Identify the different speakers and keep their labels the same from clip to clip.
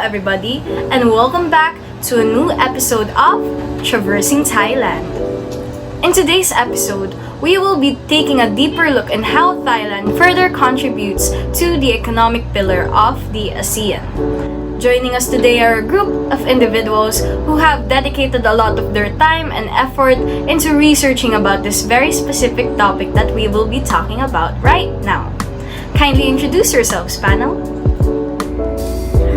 Speaker 1: everybody, and welcome back to a new episode of Traversing Thailand. In today's episode, we will be taking a deeper look in how Thailand further contributes to the economic pillar of the ASEAN. Joining us today are a group of individuals who have dedicated a lot of their time and effort into researching about this very specific topic that we will be talking about right now. Kindly introduce yourselves, panel.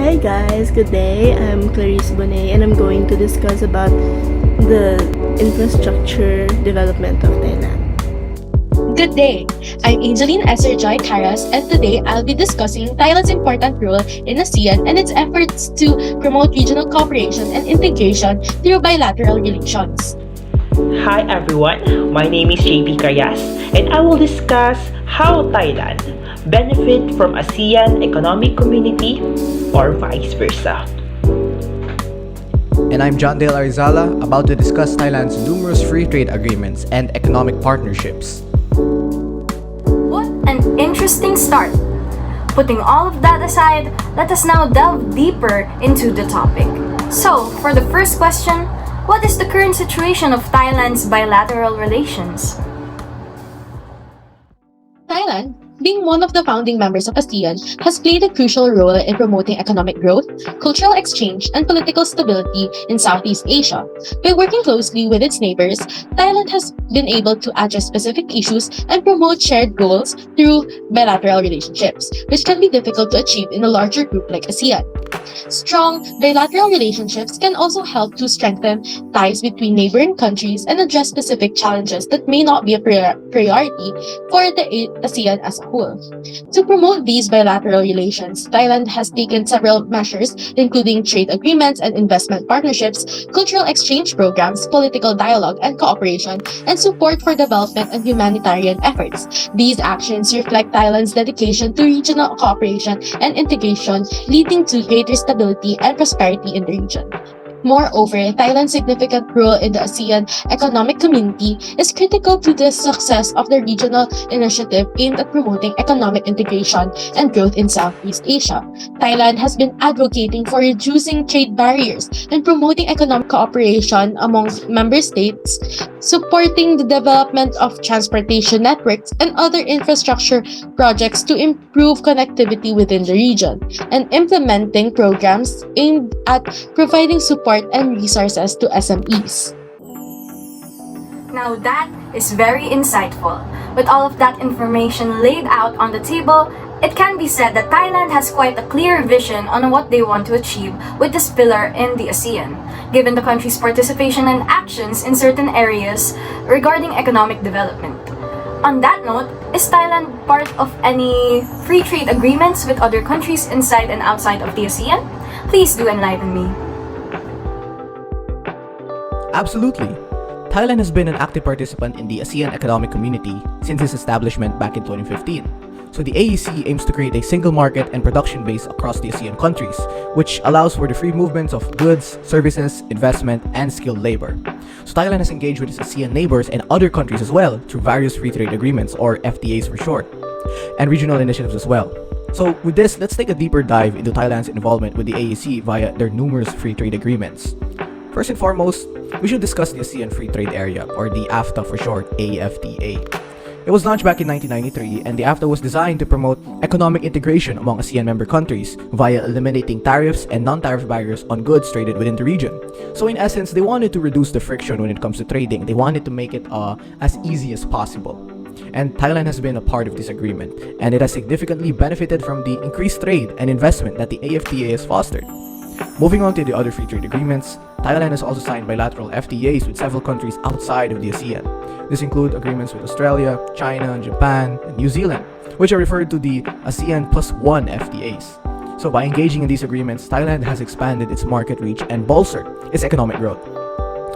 Speaker 2: Hi guys, good day. I'm Clarisse and I'm going to discuss about the infrastructure development of Thailand.
Speaker 3: Good day, I'm Angeline Esther CARAS, and today I'll be discussing Thailand's important role in ASEAN and its efforts to promote regional cooperation and integration through bilateral relations.
Speaker 4: Hi everyone, my name is Jaypee and I will discuss how Thailand benefit from ASEAN economic community or vice versa.
Speaker 5: And I'm Johndayll ARIZALA, about to discuss Thailand's numerous free trade agreements and economic partnerships.
Speaker 1: What an interesting start! Putting all of that aside, let us now delve deeper into the topic. So, for the first question, what is the current situation of Thailand's bilateral relations?
Speaker 3: Thailand, being one of the founding members of ASEAN, has played a crucial role in promoting economic growth, cultural exchange, and political stability in Southeast Asia. By working closely with its neighbors, Thailand has been able to address specific issues and promote shared goals through bilateral relationships, which can be difficult to achieve in a larger group like ASEAN. Strong bilateral relationships can also help to strengthen ties between neighboring countries and address specific challenges that may not be a priority for the ASEAN as a whole. To promote these bilateral relations, Thailand has taken several measures, including trade agreements and investment partnerships, cultural exchange programs, political dialogue and cooperation, and support for development and humanitarian efforts. These actions reflect Thailand's dedication to regional cooperation and integration, leading to greater stability and prosperity in the region. Moreover, Thailand's significant role in the ASEAN economic community is critical to the success of the regional initiative aimed at promoting economic integration and growth in Southeast Asia. Thailand has been advocating for reducing trade barriers and promoting economic cooperation among member states, supporting the development of transportation networks and other infrastructure projects to improve connectivity within the region, and implementing programs aimed at providing support and resources to SMEs.
Speaker 1: Now that is very insightful. With all of that information laid out on the table, it can be said that Thailand has quite a clear vision on what they want to achieve with this pillar in the ASEAN, given the country's participation and actions in certain areas regarding economic development. On that note, is Thailand part of any free trade agreements with other countries inside and outside of the ASEAN? Please do enlighten me.
Speaker 5: Absolutely. Thailand has been an active participant in the ASEAN economic community since its establishment back in 2015. So the AEC aims to create a single market and production base across the ASEAN countries, which allows for the free movements of goods, services, investment, and skilled labor. So Thailand has engaged with its ASEAN neighbors and other countries as well through various free trade agreements, or FTAs for short, and regional initiatives as well. So with this, let's take a deeper dive into Thailand's involvement with the AEC via their numerous free trade agreements. First and foremost, we should discuss the ASEAN Free Trade Area, or the AFTA for short, AFTA. It was launched back in 1993, and the AFTA was designed to promote economic integration among ASEAN member countries via eliminating tariffs and non-tariff barriers on goods traded within the region. So in essence, they wanted to reduce the friction when it comes to trading. They wanted to make it as easy as possible. And Thailand has been a part of this agreement, and it has significantly benefited from the increased trade and investment that the AFTA has fostered. Moving on to the other free trade agreements, Thailand has also signed bilateral FTAs with several countries outside of the ASEAN. This includes agreements with Australia, China, Japan, and New Zealand, which are referred to the ASEAN Plus One FTAs. So by engaging in these agreements, Thailand has expanded its market reach and bolstered its economic growth.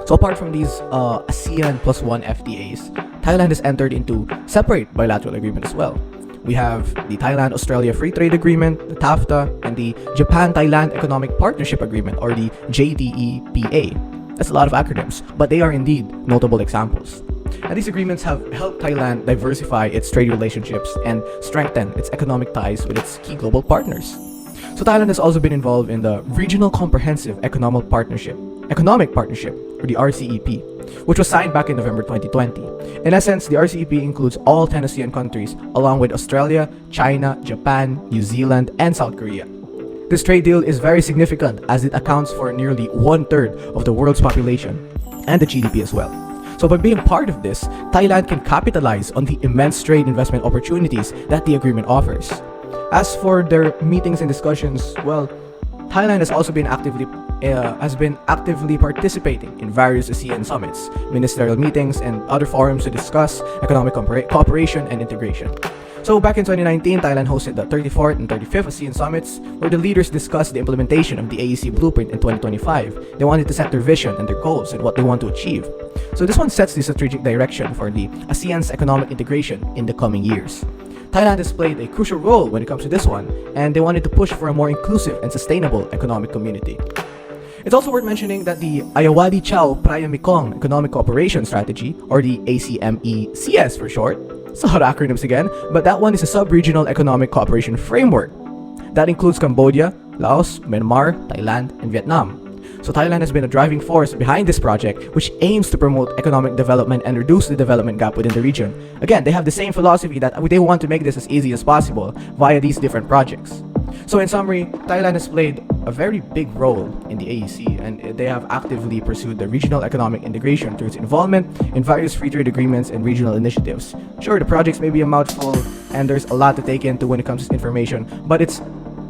Speaker 5: So apart from these ASEAN Plus One FTAs, Thailand has entered into separate bilateral agreements as well. We have the Thailand-Australia Free Trade Agreement, the TAFTA, and the Japan-Thailand Economic Partnership Agreement, or the JTEPA. That's a lot of acronyms, but they are indeed notable examples. And these agreements have helped Thailand diversify its trade relationships and strengthen its economic ties with its key global partners. So Thailand has also been involved in the Regional Comprehensive Economic Partnership, or the RCEP, which was signed back in November 2020. In essence, the RCEP includes all 10 ASEAN countries, along with Australia, China, Japan, New Zealand, and South Korea. This trade deal is very significant as it accounts for nearly 1/3 of the world's population and the GDP as well. So by being part of this, Thailand can capitalize on the immense trade investment opportunities that the agreement offers. As for their meetings and discussions, well, Thailand has also been actively participating in various ASEAN summits, ministerial meetings, and other forums to discuss economic cooperation and integration. So back in 2019, Thailand hosted the 34th and 35th ASEAN summits, where the leaders discussed the implementation of the AEC blueprint in 2025. They wanted to set their vision and their goals and what they want to achieve. So this one sets the strategic direction for the ASEAN's economic integration in the coming years. Thailand has played a crucial role when it comes to this one, and they wanted to push for a more inclusive and sustainable economic community. It's also worth mentioning that the Ayawadi Chao Praya Mekong Economic Cooperation Strategy, or the ACMECS for short, it's a lot of acronyms again, but that one is a sub-regional economic cooperation framework that includes Cambodia, Laos, Myanmar, Thailand, and Vietnam. So Thailand has been a driving force behind this project, which aims to promote economic development and reduce the development gap within the region. Again, they have the same philosophy that they want to make this as easy as possible via these different projects. So in summary, Thailand has played a very big role in the AEC, and they have actively pursued the regional economic integration through its involvement in various free trade agreements and regional initiatives. Sure, the projects may be a mouthful and there's a lot to take into when it comes to information, but it's,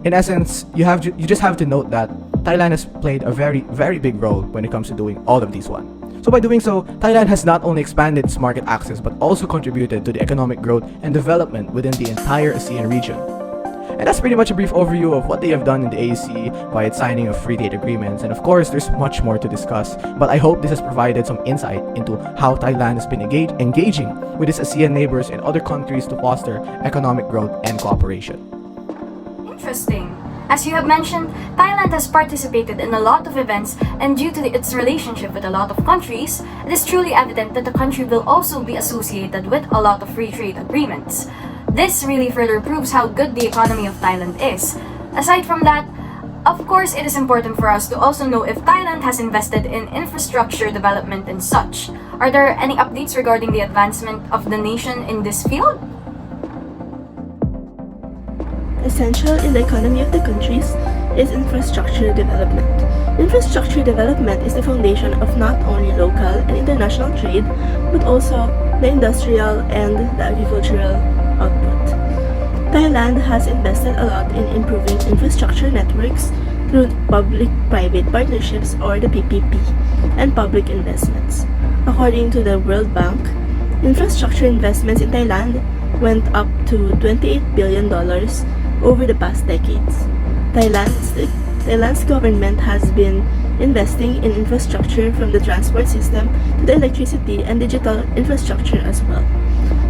Speaker 5: in essence, you just have to note that Thailand has played a very, very big role when it comes to doing all of these one. So by doing so, Thailand has not only expanded its market access but also contributed to the economic growth and development within the entire ASEAN region. And that's pretty much a brief overview of what they have done in the AEC by its signing of free trade agreements. And of course, there's much more to discuss, but I hope this has provided some insight into how Thailand has been engaging with its ASEAN neighbors and other countries to foster economic growth and cooperation.
Speaker 1: Interesting. As you have mentioned, Thailand has participated in a lot of events, and due to its relationship with a lot of countries, it is truly evident that the country will also be associated with a lot of free trade agreements. This really further proves how good the economy of Thailand is. Aside from that, of course, it is important for us to also know if Thailand has invested in infrastructure development and such. Are there any updates regarding the advancement of the nation in this field?
Speaker 2: Essential in the economy of the countries is infrastructure development. Infrastructure development is the foundation of not only local and international trade, but also the industrial and the agricultural output. Thailand has invested a lot in improving infrastructure networks through public-private partnerships, or the PPP, and public investments. According to the World Bank, infrastructure investments in Thailand went up to $28 billion over the past decades. Thailand's government has been investing in infrastructure from the transport system to the electricity and digital infrastructure as well.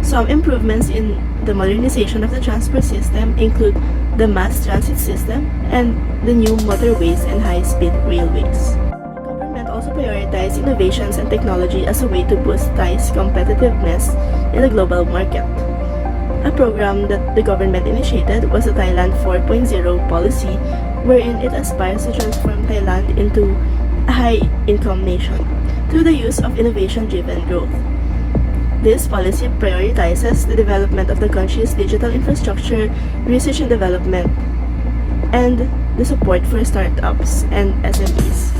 Speaker 2: Some improvements in the modernization of the transport system include the mass transit system and the new motorways and high-speed railways. The government also prioritized innovations and technology as a way to boost Thai's competitiveness in the global market. A program that the government initiated was the Thailand 4.0 policy, wherein it aspires to transform Thailand into a high-income nation through the use of innovation-driven growth. This policy prioritizes the development of the country's digital infrastructure, research and development, and the support for startups and SMEs.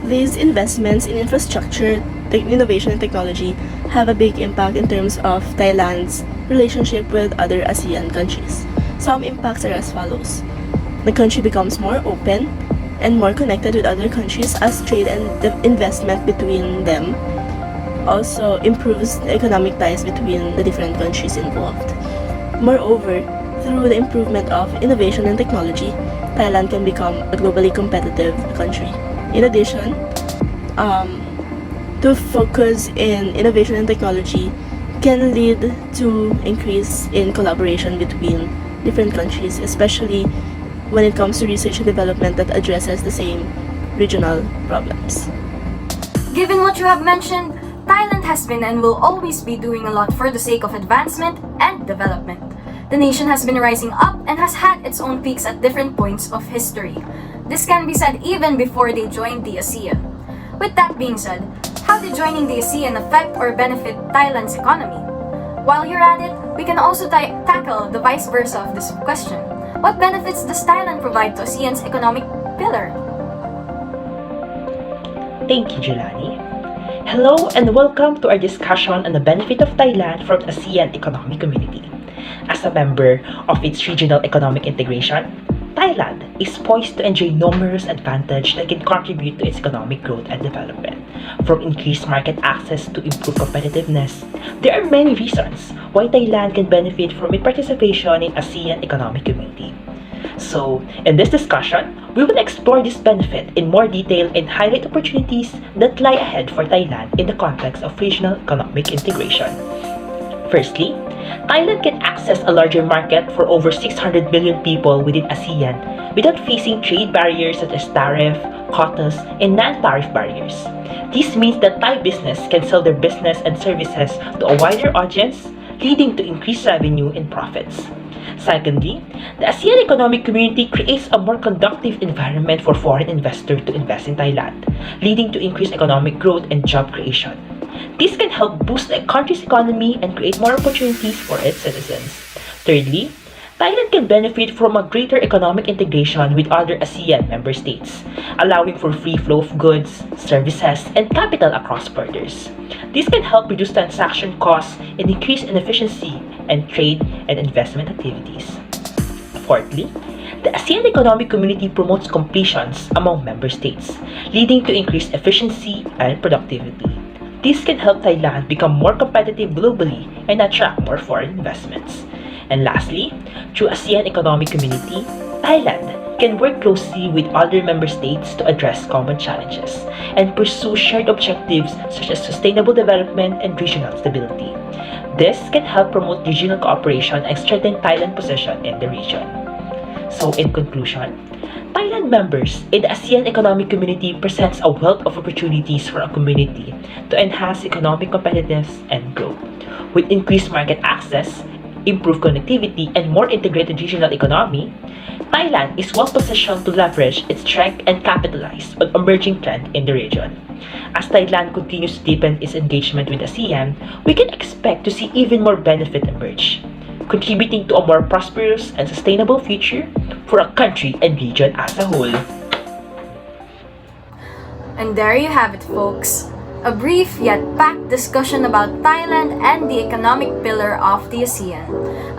Speaker 2: These investments in infrastructure, innovation and technology have a big impact in terms of Thailand's relationship with other ASEAN countries. Some impacts are as follows. The country becomes more open and more connected with other countries as trade and investment between them also improves the economic ties between the different countries involved. Moreover, through the improvement of innovation and technology, Thailand can become a globally competitive country. In addition, to focus in innovation and technology can lead to increase in collaboration between different countries, especially when it comes to research and development that addresses the same regional problems.
Speaker 1: Given what you have mentioned, Thailand has been and will always be doing a lot for the sake of advancement and development. The nation has been rising up and has had its own peaks at different points of history. This can be said even before they joined the ASEAN. With that being said, how did joining the ASEAN affect or benefit Thailand's economy? While you're at it, we can also tackle the vice versa of this question. What benefits does Thailand provide to ASEAN's economic pillar?
Speaker 4: Thank you, Jolani. Hello and welcome to our discussion on the benefit of Thailand from the ASEAN Economic Community. As a member of its regional economic integration, Thailand is poised to enjoy numerous advantages that can contribute to its economic growth and development. From increased market access to improved competitiveness, there are many reasons why Thailand can benefit from its participation in ASEAN Economic Community. So, in this discussion, we will explore this benefit in more detail and highlight opportunities that lie ahead for Thailand in the context of regional economic integration. Firstly, Thailand can access a larger market for over 600 million people within ASEAN without facing trade barriers such as tariff, quotas, and non-tariff barriers. This means that Thai business can sell their business and services to a wider audience, leading to increased revenue and profits. Secondly, the ASEAN Economic Community creates a more conducive environment for foreign investors to invest in Thailand, leading to increased economic growth and job creation. This can help boost the country's economy and create more opportunities for its citizens. Thirdly, Thailand can benefit from a greater economic integration with other ASEAN member states, allowing for free flow of goods, services, and capital across borders. This can help reduce transaction costs and increase efficiency in trade and investment activities. Fourthly, the ASEAN Economic Community promotes completions among member states, leading to increased efficiency and productivity. This can help Thailand become more competitive globally and attract more foreign investments. And lastly, through ASEAN Economic Community, Thailand can work closely with other member states to address common challenges and pursue shared objectives such as sustainable development and regional stability. This can help promote regional cooperation and strengthen Thailand's position in the region. So in conclusion, Thailand members in the ASEAN Economic Community presents a wealth of opportunities for a community to enhance economic competitiveness and growth. With increased market access, improved connectivity, and more integrated regional economy, Thailand is well positioned to leverage its strength and capitalize on emerging trends in the region. As Thailand continues to deepen its engagement with ASEAN, we can expect to see even more benefit emerge, contributing to a more prosperous and sustainable future for a country and region as a whole.
Speaker 1: And there you have it, folks. A brief yet packed discussion about Thailand and the economic pillar of the ASEAN.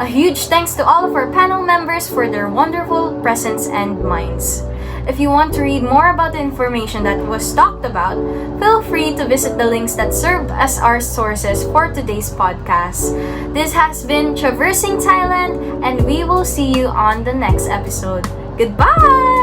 Speaker 1: A huge thanks to all of our panel members for their wonderful presence and minds. If you want to read more about the information that was talked about, feel free to visit the links that serve as our sources for today's podcast. This has been Traversing Thailand, and we will see you on the next episode. Goodbye!